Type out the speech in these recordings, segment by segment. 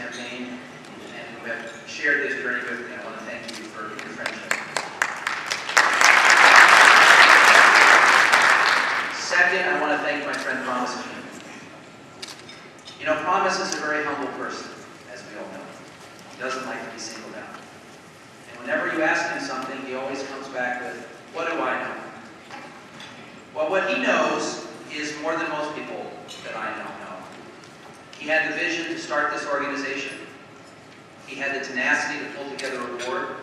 campaign and who have shared this journey with me. I want to thank you for your friendship. Second, I want to thank my friend Promise King. You know, Promise is a very humble person, as we all know. He doesn't like to be singled out. And whenever you ask him something, he always comes back with, "What do I know?" Well, what he knows is more than most people that I know. He had the vision to start this organization. He had the tenacity to pull together a board.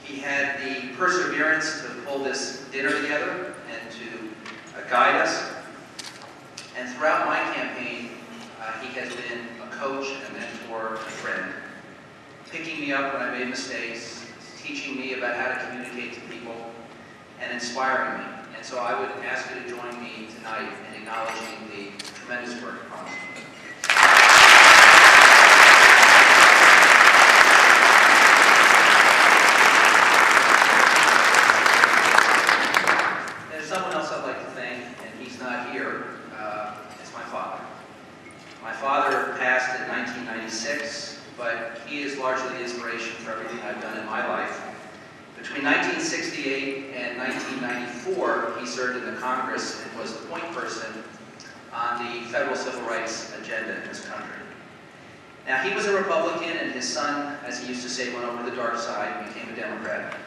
He had the perseverance to pull this dinner together and to guide us. And throughout my campaign, he has been a coach, a mentor, a friend, picking me up when I made mistakes, teaching me about how to communicate to people, and inspiring me. And so I would ask you to join me tonight in acknowledging the tremendous work of Promise. There's someone else I'd like to thank, and he's not here. It's my father. My father passed in 1996, but he is largely the inspiration for everything I've done in my life. Between 1968 and 1994, he served in the Congress and was the point person on the federal civil rights agenda in this country. Now, he was a Republican, and his son, as he used to say, went over to the dark side and became a Democrat.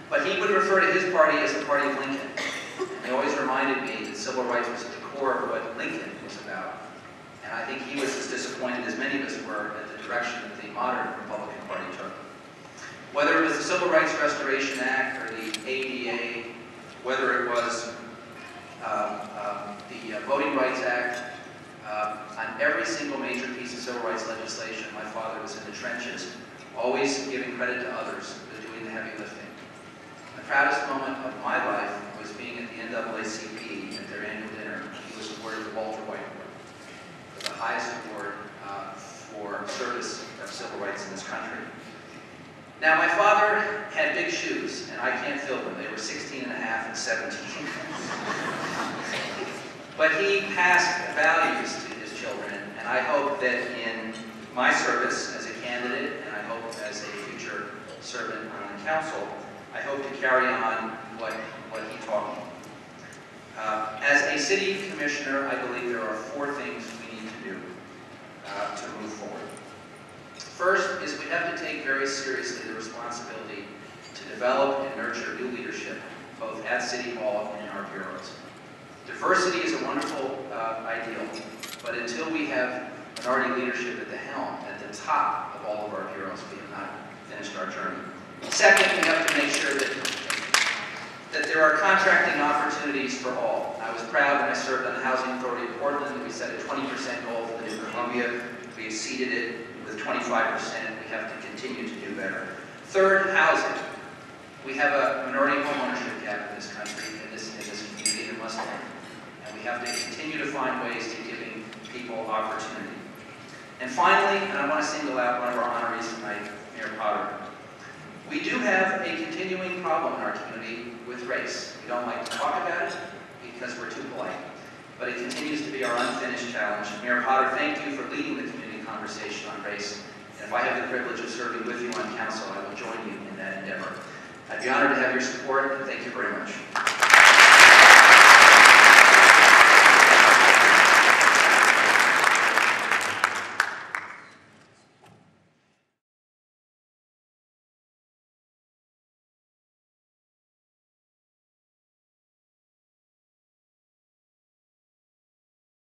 But he would refer to his party as the party of Lincoln. And he always reminded me that civil rights was at the core of what Lincoln was about. And I think he was as disappointed as many of us were at the direction that the modern Republican Party took. Whether it was the Civil Rights Restoration Act or the ADA, whether it was the Voting Rights Act, on every single major piece of civil rights legislation, my father was in the trenches, always giving credit to others for doing the heavy lifting. The proudest moment of my life was being at the NAACP at their annual dinner. He was awarded the Walter White Award, the highest award for service of civil rights in this country. Now, my father had big shoes, and I can't fill them. They were 16 and a half and 17. But he passed values to his children, and I hope that in my service as a candidate, and I hope as a future servant on the council, I hope to carry on what he taught me. As a city commissioner, I believe there are 4 things we need to do to move forward. First is we have to take very seriously the responsibility to develop and nurture new leadership, both at City Hall and in our bureaus. Diversity is a wonderful ideal, but until we have minority leadership at the helm, at the top of all of our bureaus, we have not finished our journey. Second, we have to make sure that there are contracting opportunities for all. I was proud when I served on the Housing Authority of Portland that we set a 20% goal for the New Columbia. We exceeded it with 25%. We have to continue to do better. Third, housing. We have a minority homeownership gap in this country, in this community, and it must end. And we have to continue to find ways to giving people opportunity. And finally, and I want to single out one of our honorees tonight, Mayor Potter. We do have a continuing problem in our community with race. We don't like to talk about it because we're too polite. But it continues to be our unfinished challenge. Mayor Potter, thank you for leading the community conversation on race. And if I have the privilege of serving with you on council, I will join you in that endeavor. I'd be honored to have your support, and thank you very much.